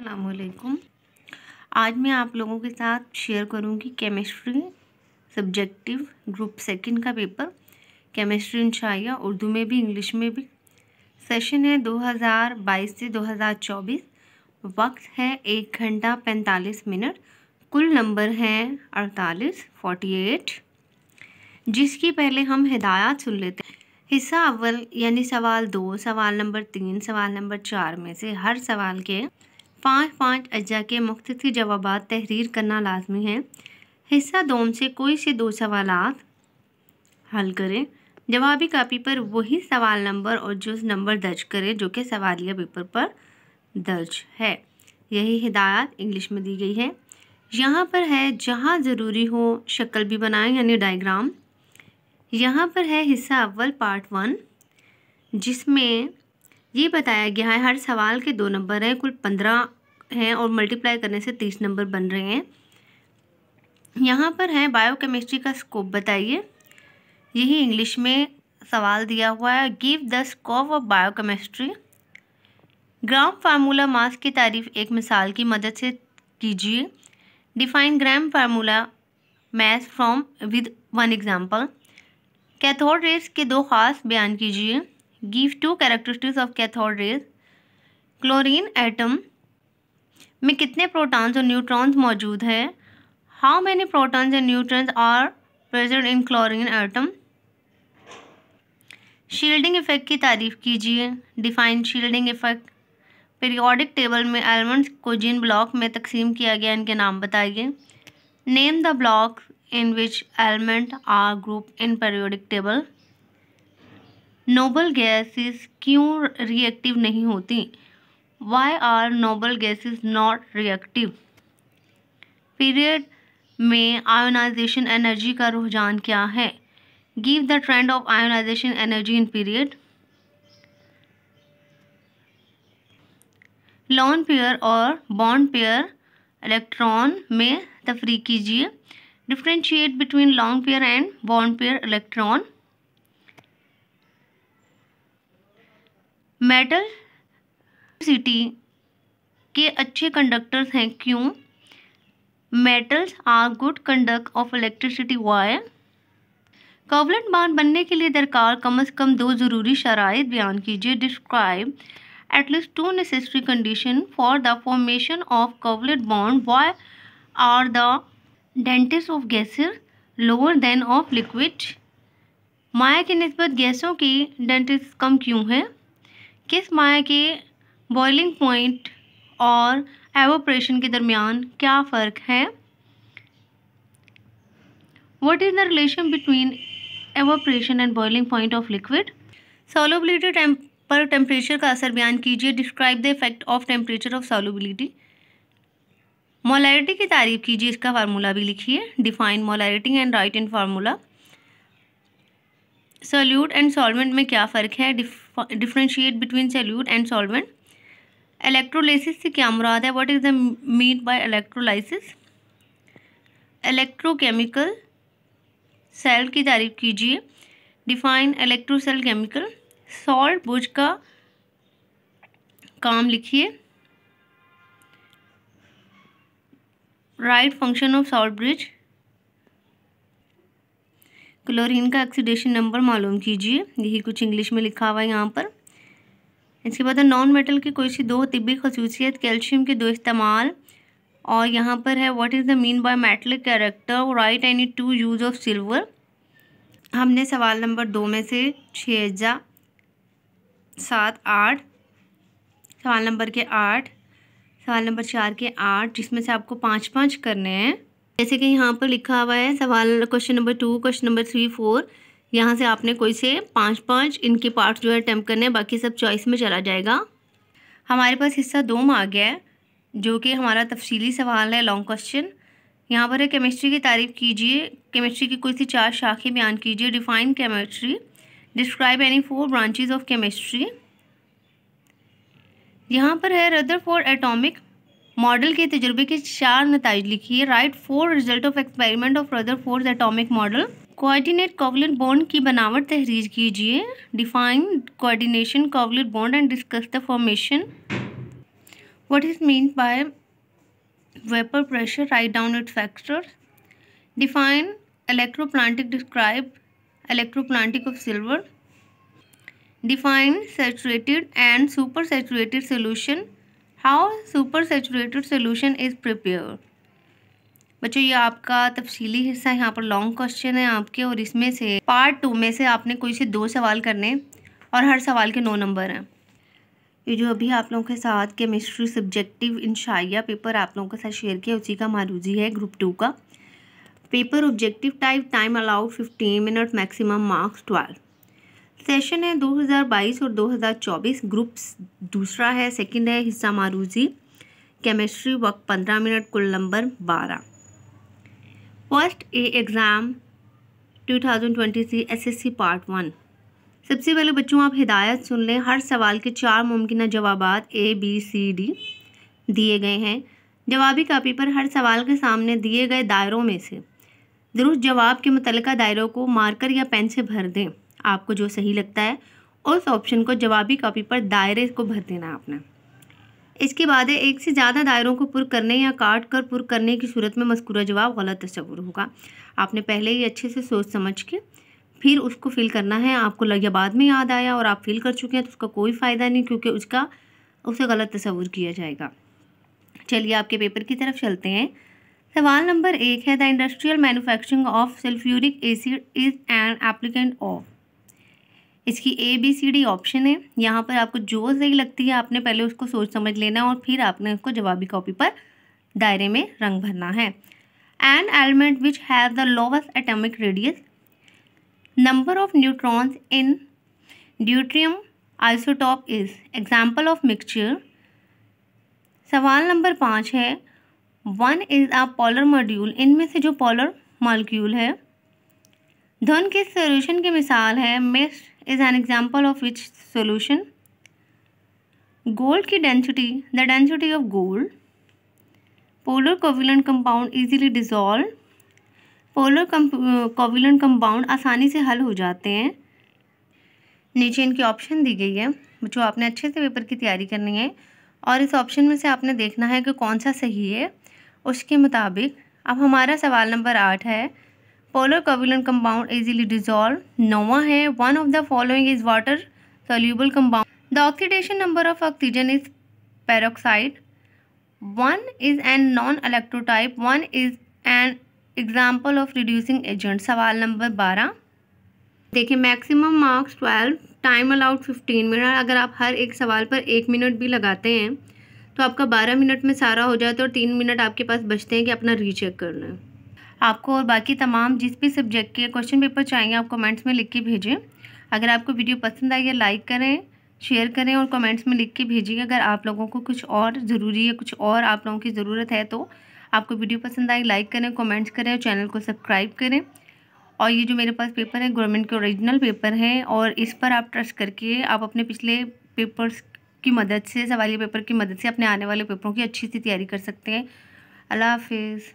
अस्सलामुअलैकुम। आज मैं आप लोगों के साथ शेयर करूंगी केमिस्ट्री सब्जेक्टिव ग्रुप सेकंड का पेपर। केमिस्ट्री इंशाअल्लाह उर्दू में भी इंग्लिश में भी। सेशन है 2022 से 2024। वक्त है 1 घंटा 45 मिनट। कुल नंबर हैं 48 जिसकी पहले हम हिदायत सुन लेते हैं। हिस्सा अव्वल यानी सवाल 2, सवाल नंबर 3, सवाल नंबर 4 में से हर सवाल के 5 अज्जा के मुख्तसर जवाबात तहरीर करना लाजमी है। हिस्सा 2 से कोई से 2 सवालात हल करें। जवाबी कापी पर वही सवाल नंबर और जुज़ नंबर दर्ज करें जो कि सवालिया पेपर पर दर्ज है। यही हिदायत इंग्लिश में दी गई है। यहाँ पर है जहाँ ज़रूरी हो शक्ल भी बनाएं यानी डायग्राम। यहाँ पर है हिस्सा अव्वल पार्ट 1 जिसमें ये बताया गया है हर सवाल के 2 नंबर हैं, कुल 15 हैं और मल्टीप्लाई करने से 30 नंबर बन रहे हैं। यहाँ पर है बायोकेमिस्ट्री का स्कोप बताइए। यही इंग्लिश में सवाल दिया हुआ है। Give the scope of biochemistry. Gram formula mass की तारीफ एक मिसाल की मदद से कीजिए। Define gram formula mass from with 1 example. Cathode rays के 2 खास बयान कीजिए। Give 2 characteristics of cathode rays. Chlorine atom में कितने प्रोटॉन्स और न्यूट्रॉन्स मौजूद है। How many protons and neutrons are present in chlorine atom. Shielding effect की तारीफ कीजिए। Define shielding effect. Periodic table में एलिमेंट्स को जिन ब्लॉक में तकसीम किया गया इनके नाम बताइए। Name the block in which element are group in periodic table. Noble gases क्यों रिएक्टिव नहीं होती। Why are noble gases not reactive. Period में आयोनाइजेशन एनर्जी का रुझान क्या है। Give the trend of ionization energy in period. Lone pair और bond pair electron में तफरीक कीजिए। Differentiate between lone pair and bond pair electron. Metal city के अच्छे कंडक्टर्स हैं क्यों। Metals are good conduct of electricity why. Covalent bond बनने के लिए दरकार कम से कम 2 ज़रूरी शराइत बयान कीजिए। Describe at least 2 necessary condition for the formation of covalent bond. Why are the density of gases lower than of liquid. माया की निस्बत गैसों की डेंसिटी कम क्यों है। किस माया के बॉइलिंग पॉइंट और एवोपरेशन के दरमियान क्या फ़र्क है। What is the relation between evaporation and boiling point of liquid. Solubility पर टेम्परेचर का असर बयान कीजिए। Describe the effect of temperature of solubility. Molarity की तारीफ कीजिए, इसका फार्मूला भी लिखिए। Define molarity and write in formula. Solute and solvent में क्या फ़र्क है। Differentiate between solute and solvent. Electrolysis से क्या मुराद है। What is the mean by electrolysis. Electrochemical cell की तारीफ कीजिए। Define electro cell chemical. Salt bridge का काम लिखिए। Write function of salt bridge. Chlorine का ऑक्सीडेशन नंबर मालूम कीजिए। यही कुछ इंग्लिश में लिखा हुआ है यहाँ पर। इसके बाद नॉन मेटल की कोई सी 2 तिब्बी खसूसियत। कैल्शियम के 2 इस्तेमाल। और यहाँ पर है what is the mean bye metallic character. Right any 2 use of silver. हमने सवाल नंबर 2 में से 6 अज्जा 7 8, सवाल नंबर के 8, सवाल नंबर 4 के 8 जिसमें से आपको 5 करने हैं। जैसे कि यहाँ पर लिखा हुआ है सवाल क्वेश्चन नंबर 2, क्वेश्चन नंबर 3, 4। यहाँ से आपने कोई से 5 इनके पार्ट्स जो है अटैम्प्ट करने हैं, बाकी सब चॉइस में चला जाएगा। हमारे पास हिस्सा 2 में आ गया है जो कि हमारा तफसीली सवाल है, लॉन्ग क्वेश्चन। यहाँ पर है केमिस्ट्री की तारीफ कीजिए। केमिस्ट्री की कोई सी 4 शाखें बयान कीजिए। Define chemistry. Describe any 4 branches of chemistry. यहाँ पर है रदरफोर्ड एटॉमिक मॉडल के तजुर्बे के 4 नताइज लिखिए। Right 4 result of experiment of Rutherford atomic model. Coordinate covalent bond की बनावट तहरीर कीजिए। Define coordination covalent bond and discuss the formation. What is meant by vapor pressure? Write down its factors. Define electroplantic. Describe electroplantic of silver. Define saturated and supersaturated solution. How supersaturated solution is prepared? बच्चों ये आपका तफसीली हिस्सा यहाँ पर long question है आपके, और इसमें से पार्ट 2 में से आपने कोई से 2 सवाल करने और हर सवाल के 9 नंबर हैं। ये जो अभी आप लोगों के साथ केमिस्ट्री सब्जेक्टिव इंशाइया पेपर आप लोगों के साथ शेयर किया उसी का मारूजी है, ग्रुप 2 का paper. Objective type, time allowed 15 minute, maximum marks 12। Session है 2022 और 2024। ग्रुप दूसरा है, सेकंड है, हिस्सा मारूजी केमिस्ट्री, वक्त 15 मिनट, कुल number 12। First A exam 2023 SSC part 1। सबसे पहले बच्चों आप हिदायत सुन लें। हर सवाल के 4 मुमकिन जवाबात ABCD दिए गए हैं। जवाबी कापी पर हर सवाल के सामने दिए गए दायरों में से दुरुस्त जवाब के मुतल्लिका दायरों को मार्कर या पेन से भर दें। आपको जो सही लगता है उस ऑप्शन को जवाबी कापी पर दायरे को भर देना है आपने। इसके बाद एक से ज़्यादा दायरों को पुर करने या काट कर पुर करने की सूरत में मज़कूरा जवाब गलत तस्वुर होगा। आपने पहले ही अच्छे से सोच समझ के फिर उसको फिल करना है। आपको या बाद में याद आया और आप फिल कर चुके हैं तो उसका कोई फ़ायदा नहीं, क्योंकि उसे गलत तस्वुर किया जाएगा। चलिए आपके पेपर की तरफ चलते हैं। सवाल नंबर 1 है, the industrial manufacturing of sulphuric acid is an applicant of. इसकी ABCD ऑप्शन है। यहाँ पर आपको जो सही लगती है आपने पहले उसको सोच समझ लेना और फिर आपने उसको जवाबी कॉपी पर दायरे में रंग भरना है। An element which have the lowest atomic radius, number of neutrons in deuterium isotope is, example of mixture. सवाल नंबर 5 है, 1 इज़ अ पोलर मॉड्यूल। इनमें से जो पोलर मॉलिक्यूल है धन के सोल्यूशन की मिसाल है। Mix is an example of which solution. Gold की density, the density of gold. Polar covalent compound easily dissolve. Polar covalent compound आसानी से हल हो जाते हैं। नीचे इनकी ऑप्शन दी गई है। बच्चों आपने अच्छे से पेपर की तैयारी करनी है और इस ऑप्शन में से आपने देखना है कि कौन सा सही है उसके मुताबिक। अब हमारा सवाल नंबर 8 है, polar covalent compound easily dissolve. नोवा है, one of the following is water soluble compound. The oxidation number of oxygen is peroxide. 1 is an non electrolyte. 1 is an example of reducing agent. सवाल number 12 देखिए, maximum marks 12, time allowed 15 minute. अगर आप हर एक सवाल पर 1 minute भी लगाते हैं तो आपका 12 मिनट में सारा हो जाता है और 3 मिनट आपके पास बचते हैं कि अपना रीचेक करना है आपको। और बाकी तमाम जिस भी सब्जेक्ट के क्वेश्चन पेपर चाहिए आप कमेंट्स में लिख के भेजें। अगर आपको वीडियो पसंद आई है लाइक करें, शेयर करें और कमेंट्स में लिख के भेजिए। अगर आप लोगों को कुछ और ज़रूरी है, कुछ और आप लोगों की ज़रूरत है तो आपको वीडियो पसंद आई लाइक करें, कमेंट्स करें और चैनल को सब्सक्राइब करें। और ये जो मेरे पास पेपर है गवर्नमेंट के ओरिजिनल पेपर हैं और इस पर आप ट्रस्ट करके आप अपने पिछले पेपर्स की मदद से, सवालिया पेपर की मदद से अपने आने वाले पेपरों की अच्छी सी तैयारी कर सकते हैं। अल्लाह हाफिज़।